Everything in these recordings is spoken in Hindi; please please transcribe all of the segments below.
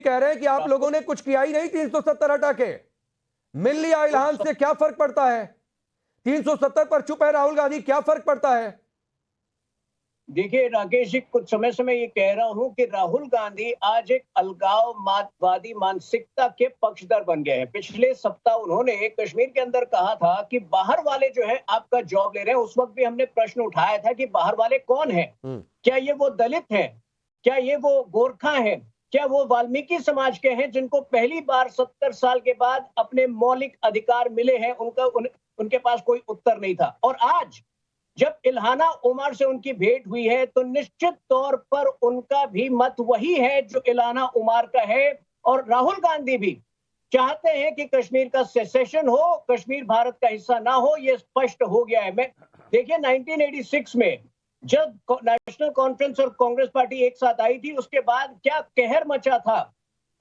कह रहे हैं कि आप लोगों ने कुछ किया ही नहीं 370 हटा के। मिल लिया इल्हान से, क्या फर्क पड़ता है? 370 पर चुप है राहुल गांधी, क्या फर्क पड़ता है? देखिए राकेश जी, कुछ समय से मैं ये कह रहा हूं कि राहुल गांधी आज एक अलगाववादी मानसिकता के पक्षधर बन गए हैं। पिछले सप्ताह उन्होंने कश्मीर के अंदर कहा था कि बाहर वाले जो है आपका जॉब ले रहे हैं। उस वक्त भी हमने प्रश्न उठाया था कि बाहर वाले कौन हैं? क्या ये वो दलित हैं? क्या ये वो गोरखा हैं? क्या वो वाल्मीकि समाज के हैं जिनको पहली बार 70 साल के बाद अपने मौलिक अधिकार मिले हैं? उनके पास कोई उत्तर नहीं था। और आज जब इल्हाना उमर से उनकी भेंट हुई है तो निश्चित तौर पर उनका भी मत वही है जो इल्हाना उमर का है। और राहुल गांधी भी चाहते हैं कि कश्मीर का सेसेशन हो, कश्मीर भारत का हिस्सा ना हो। ये स्पष्ट हो गया है। मैं देखिए 1986 में जब नेशनल कॉन्फ्रेंस और कांग्रेस पार्टी एक साथ आई थी, उसके बाद क्या कहर मचा था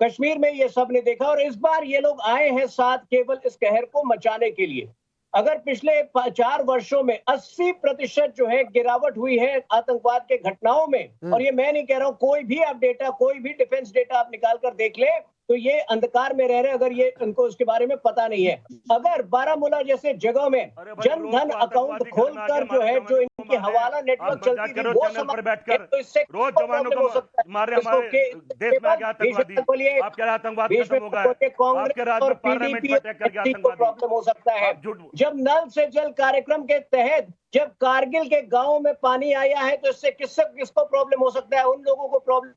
कश्मीर में, ये सब ने देखा। और इस बार ये लोग आए हैं साथ केवल इस कहर को मचाने के लिए। अगर पिछले 4 वर्षों में 80% जो है गिरावट हुई है आतंकवाद के घटनाओं में, और ये मैं नहीं कह रहा हूं, कोई भी आप डेटा, कोई भी डिफेंस डेटा आप निकाल कर देख ले तो ये अंधकार में रह रहे, अगर ये इनको उसके बारे में पता नहीं है। अगर बारामूला जैसे जगह में जन धन अकाउंट खोलकर जो है, जो इनकी हवाला नेटवर्क चलती थी, वो समझ बैठकर तो इससे रोज जवानों को मारे हमारे देश में आगे आतंकवादी, आप कह रहे आतंकवाद खत्म होगा, आपके राज्य में पार्लियामेंट में अटैक करके आतंकवादी प्रॉब्लम हो सकता है। जब नल से जल कार्यक्रम के तहत जब कारगिल के गांव में पानी आया है तो इससे किसको प्रॉब्लम हो सकता है? उन लोगों को प्रॉब्लम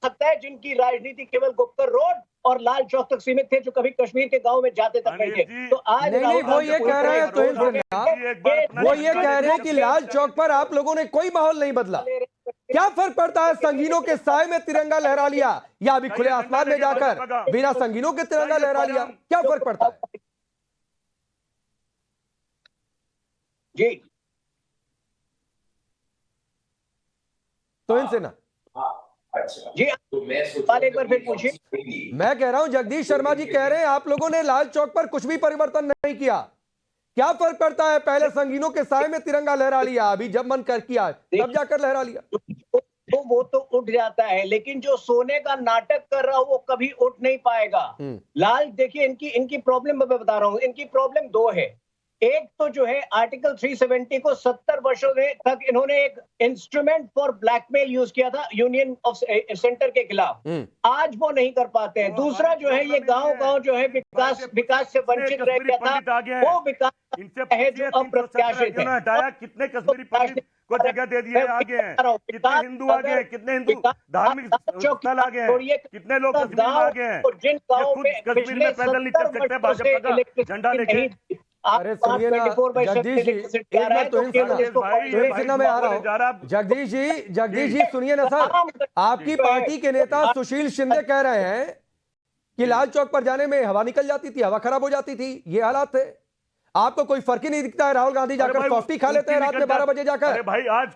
सकता है जिनकी राजनीति केवल गुप्कर रोड और लाल चौक तक सीमित थे, जो कभी कश्मीर के गांव में जाते तक नहीं थे। तो आज नहीं, वो ये कह रहे हैं, वो ये कह रहे हैं कि लाल चौक पर आप लोगों ने कोई माहौल नहीं बदला। क्या फर्क पड़ता है? संगीनों के साए में तिरंगा लहरा लिया या अभी खुले आसमान में जाकर बिना संगीनों के तिरंगा लहरा लिया, क्या फर्क पड़ता है? जी तो इनसे ना जी, तो एक बार फिर पूछिए। मैं कह रहा हूं, जगदीश शर्मा जी कह रहे हैं आप लोगों ने लाल चौक पर कुछ भी परिवर्तन नहीं किया। क्या फर्क पड़ता है? पहले संगीनों के साए में तिरंगा लहरा लिया, अभी जब मन कर किया तब जाकर लहरा लिया। तो वो तो उठ जाता है, लेकिन जो सोने का नाटक कर रहा हो वो कभी उठ नहीं पाएगा। लाल देखिए, इनकी प्रॉब्लम मैं बता रहा हूं, इनकी प्रॉब्लम 2 है। एक तो जो है आर्टिकल 370 को 70 वर्षों तक इन्होंने एक इंस्ट्रूमेंट फॉर ब्लैकमेल यूज किया था यूनियन ऑफ सेंटर के खिलाफ। आज वो नहीं कर पाते हैं। दूसरा जो है, ये गांव जो है विकास से वंचित रह गया था, वो विकास है जो अप्रत्याशित है। हटाया, कितने कश्मीरी पंडित को जगह दे दिए, आगे हैं, कितने हिंदू आगे हैं, कितने हिंदू धार्मिक स्थल आगे हैं, कितने लोग कश्मीर में आगे हैं, जिन गाँव में कश्मीर में पैदल नहीं चल सकते भाजपा का झंडा लेके। अरे सुनिए ना जगदीश जी, एक मिनट तो इनसे मैं आ रहा हूँ। जगदीश जी सुनिए ना सर, आपकी पार्टी के नेता सुशील शिंदे कह रहे हैं कि लाल चौक पर जाने में हवा निकल जाती थी, हवा खराब हो जाती थी, ये हालात थे। आपको कोई फर्क ही नहीं दिखता है? राहुल गांधी जाकर सॉफ्टी खा लेते हैं रात में 12 बजे जाकर,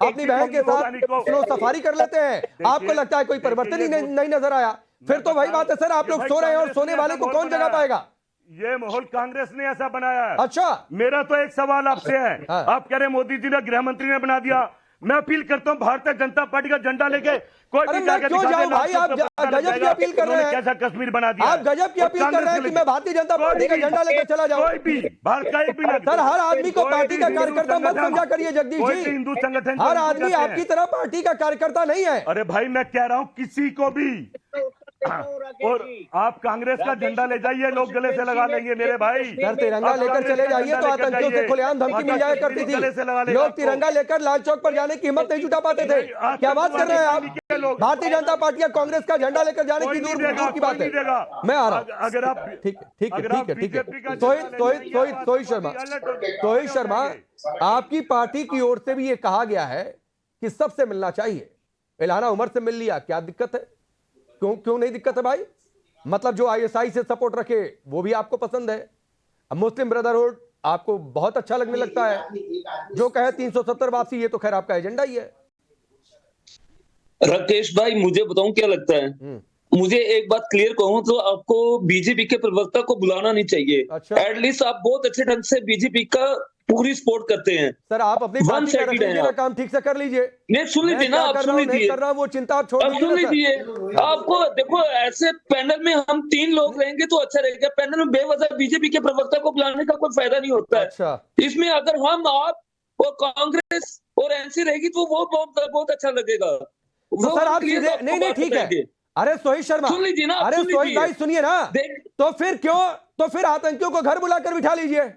अपनी बहन के साथ स्नो सफारी कर लेते हैं, आपको लगता है कोई परिवर्तन ही नहीं नजर आया? फिर तो वही बात है सर, आप लोग सो रहे हैं और सोने वाले को कौन जगा पाएगा? ये माहौल कांग्रेस ने ऐसा बनाया है। अच्छा, मेरा तो एक सवाल आपसे है। आप कह रहे मोदी जी ने, गृह मंत्री ने बना दिया। मैं अपील करता हूँ भारतीय जनता पार्टी का झंडा लेके कोई भी जाकर क्यों जाऊं भाई? आप गजब की अपील कर रहे हैं। कैसा कश्मीर बना दिया? आप गजब की अपील कर रहे हैं कि मैं भारतीय जनता पार्टी का झंडा लेकर चला जाऊं। कोई भी भारत का एक भी ना सर, हर आदमी को पार्टी का कार्यकर्ता मत समझा करिए जगदीश जी। हिंदू संगठन हर आदमी आपकी तरह पार्टी का कार्यकर्ता नहीं है। अरे भाई, मैं कह रहा हूँ किसी को भी, और आप कांग्रेस का झंडा ले जाइए, लोग गले से लगा लेंगे मेरे भाई। सर, तिरंगा लेकर चले जाइए तो आतंकियों से खुलेआम धमकी मिल जाया करती थी। लोग तिरंगा लेकर लाल चौक पर जाने की हिम्मत नहीं जुटा पाते थे। क्या बात कर रहे हैं आप? भारतीय जनता पार्टी या कांग्रेस का झंडा लेकर जाने की दूर की बात है। मैं आ रहा हूँ, अगर आप ठीक है। तोहित शर्मा, आपकी पार्टी की ओर से भी ये कहा गया है कि सबसे मिलना चाहिए। इल्हाना उमर से मिल लिया, क्या दिक्कत है? क्यों नहीं दिक्कत है भाई? मतलब जो आईएसआई से सपोर्ट रखे वो भी आपको पसंद है, मुस्लिम ब्रदरहुड आपको बहुत अच्छा लगने लगता है, जो कहे 370 वापसी, ये तो खैर आपका एजेंडा ही है। राकेश भाई, मुझे बताऊं क्या लगता है? मुझे एक बात क्लियर कहूं तो आपको बीजेपी के प्रवक्ता को बुलाना नहीं चाहिए। अच्छा। एटलीस्ट आप बहुत अच्छे ढंग से बीजेपी का पूरी सपोर्ट करते हैं। सर आप अपनी One पार्टी का sided रख लीजिए हैं ना, आप। काम ठीक से कर लीजिए। नहीं सुन मैं लीजिए ना, क्या आप कर सुन रहा हूँ नहीं लीजिए, कर रहा हूँ वो चिंता आप छोड़ अब दीजिए सुन ना सर। लीजिए। आपको देखो ऐसे पैनल में हम 3 लोग रहेंगे तो अच्छा रहेगा। पैनल में बेवजह बीजेपी के प्रवक्ता को बुलाने का कोई फायदा नहीं होता है। अच्छा इसमें अगर हम, आप और कांग्रेस और एनसी रहेगी तो वो बहुत अच्छा लगेगा। तो वो सर हम आप क्लियर सीधे आपको नहीं नहीं बात ठीक है। बताएंगे। अरे सोहित शर्मा, सुन लीजिए ना, आप अरे सुन सोहित लीजिए। भाई सुनिए ना, देख, तो फिर आतंकियों को घर बुलाकर बिठा लीजिए।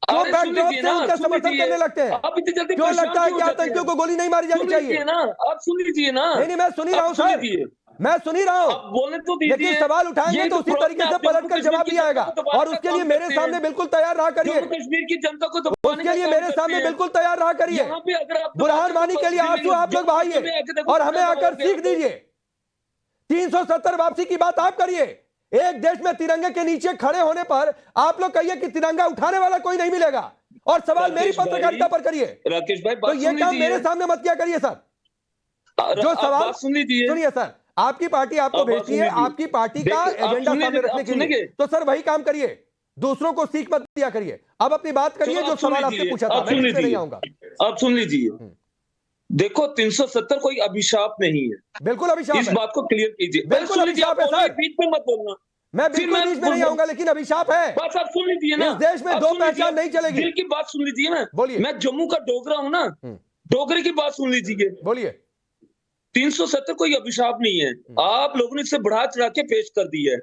क्यों अरे सुन बैकड्रॉप लीजिए से ना, उनका सुन समर्थन लीजिए। करने लगते हैं? आप इतनी जल्दी क्यों परेशान लगता है क्यों कि हो जाते आतंकियों हैं? को गोली नहीं मारी जानी सुन चाहिए? लीजिए ना, आप सुन लीजिए ना। नहीं मैं सुन ही रहा हूं आप सुन सर, लीजिए। मैं सुन ही रहा आप हूं, बोलने तो दीजिए। लेकिन सवाल उठाएंगे यही तो उसी प्रॉब्लम तरीके है, से आप जम्मू पलट कर कश्मीर जवाब की दिया जनता आएगा। को दबाने और का उसके काम लिए मेरे करते सामने हैं। बिल्कुल तैयार रहा करिए, जम्मू कश्मीर की जनता को दबाने उसके का लिए काम मेरे करते सामने हैं। बिल्कुल तैयार रहा करिए। यहाँ पे अगर आप बुरहान वानी के लिए आंसू आप लोग बहाइए और हमें आकर सीख दीजिए। 370 वापसी की बात आप करिए। एक देश में तिरंगे के नीचे खड़े होने पर आप लोग कहिए कि तिरंगा उठाने वाला कोई नहीं मिलेगा, और सवाल मेरी राकेश भाई, पत्रकारिता पर करिए। राकेश भाई तो बात ये सुन काम लीजिए। मेरे सामने मत किया करिए सर। जो आप सवाल बात सुन लीजिए। सुनिए सर, आपकी पार्टी आपको आप बात भेजती सुन है लीजिए। आपकी पार्टी का देखिए, आप एजेंडा सुन सामने लीजिए, रखने आप के लिए, सुनेंगे? तो सर वही काम करिए, दूसरों को सीख मत दिया करिए। अब अपनी बात करिए चलो, जो आप सुन सवाल आपसे लीजिए, पूछा था, आप मैं सुन इसमें नहीं लीजिए। आऊंगा। आप सुन लीजिए। देखो 370 कोई अभिशाप नहीं है, बिल्कुल अभिशाप इस है, बात को क्लियर कीजिए। बिल्कुल सुन लीजिए, आप अभिशाप है बोलिए, सर। बीच में मत बोलना। मैं फिर बिल्कुल बीच में नहीं आऊंगा, लेकिन अभिशाप है। बस आप सुन लीजिए ना, इस देश में आप दो सुन लीजिए, पहचान नहीं चलेगी। दिल की बात सुन लीजिए ना। बोलिए। मैं जम्मू का डोगरा हूं ना, डोगरे की बात सुन लीजिए। बोलिए। 370 कोई अभिशाप नहीं है, आप लोगों ने इसे बढ़ा चढ़ा के पेश कर दी है।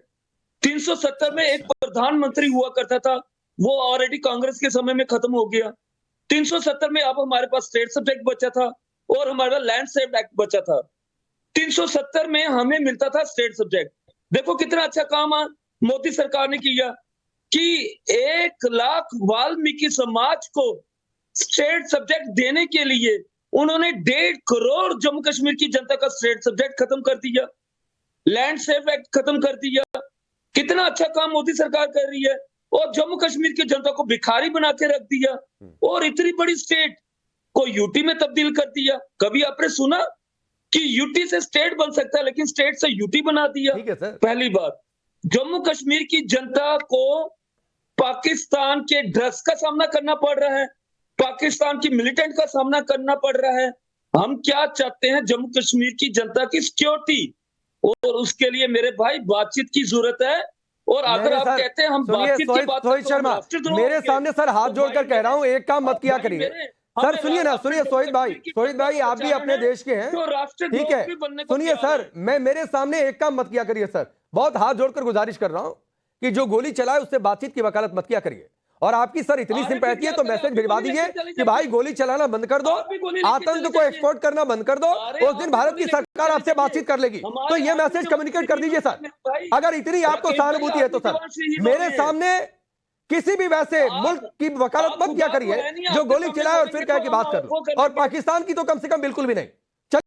370 में एक प्रधानमंत्री हुआ करता था, वो ऑलरेडी कांग्रेस के समय में खत्म हो गया। 370 में अब हमारे पास स्टेट सब्जेक्ट बचा था और हमारे पास लैंड सेव्ड एक्ट बचा था। 370 में हमें मिलता था स्टेट सब्जेक्ट। देखो कितना अच्छा काम मोदी सरकार ने किया कि 1 लाख वाल्मीकि समाज को स्टेट सब्जेक्ट देने के लिए उन्होंने 1.5 करोड़ जम्मू कश्मीर की जनता का स्टेट सब्जेक्ट खत्म कर दिया, लैंड सेव एक्ट खत्म कर दिया। कितना अच्छा काम मोदी सरकार कर रही है। और जम्मू कश्मीर की जनता को भिखारी बना के रख दिया और इतनी बड़ी स्टेट को यूटी में तब्दील कर दिया। कभी आपने सुना कि यूटी से स्टेट बन सकता है, लेकिन स्टेट से यूटी बना दिया। ठीक है सर। पहली बात, जम्मू कश्मीर की जनता को पाकिस्तान के ड्रग्स का सामना करना पड़ रहा है, पाकिस्तान की मिलिटेंट का सामना करना पड़ रहा है। हम क्या चाहते हैं, जम्मू कश्मीर की जनता की सिक्योरिटी, और उसके लिए मेरे भाई बातचीत की जरूरत है। और अगर आप कहते हैं हम बातचीत की बात सोहित शर्मा, मेरे सामने सर हाथ जोड़कर कह रहा हूं, एक काम मत किया करिए सर। सुनिए ना, सुनिए सोहित भाई आप भी अपने देश के हैं, ठीक है? सुनिए सर, मेरे सामने एक काम मत किया करिए सर, बहुत हाथ जोड़कर गुजारिश कर रहा हूं कि जो गोली चलाए उससे बातचीत की वकालत मत किया करिए। और आपकी सर इतनी सिंपैथी है तो मैसेज भिजवा दीजिए कि भाई गोली चलाना बंद कर दो, आतंक को एक्सपोर्ट करना बंद कर दो, उस दिन भारत की सरकार आपसे बातचीत कर लेगी। तो ये मैसेज कम्युनिकेट कर दीजिए सर, अगर इतनी आपको सहानुभूति है तो सर। मेरे सामने किसी भी वैसे मुल्क की वकालत मत किया करिए जो गोली चलाए और फिर कह के बात कर लो, और पाकिस्तान की तो कम से कम बिल्कुल भी नहीं।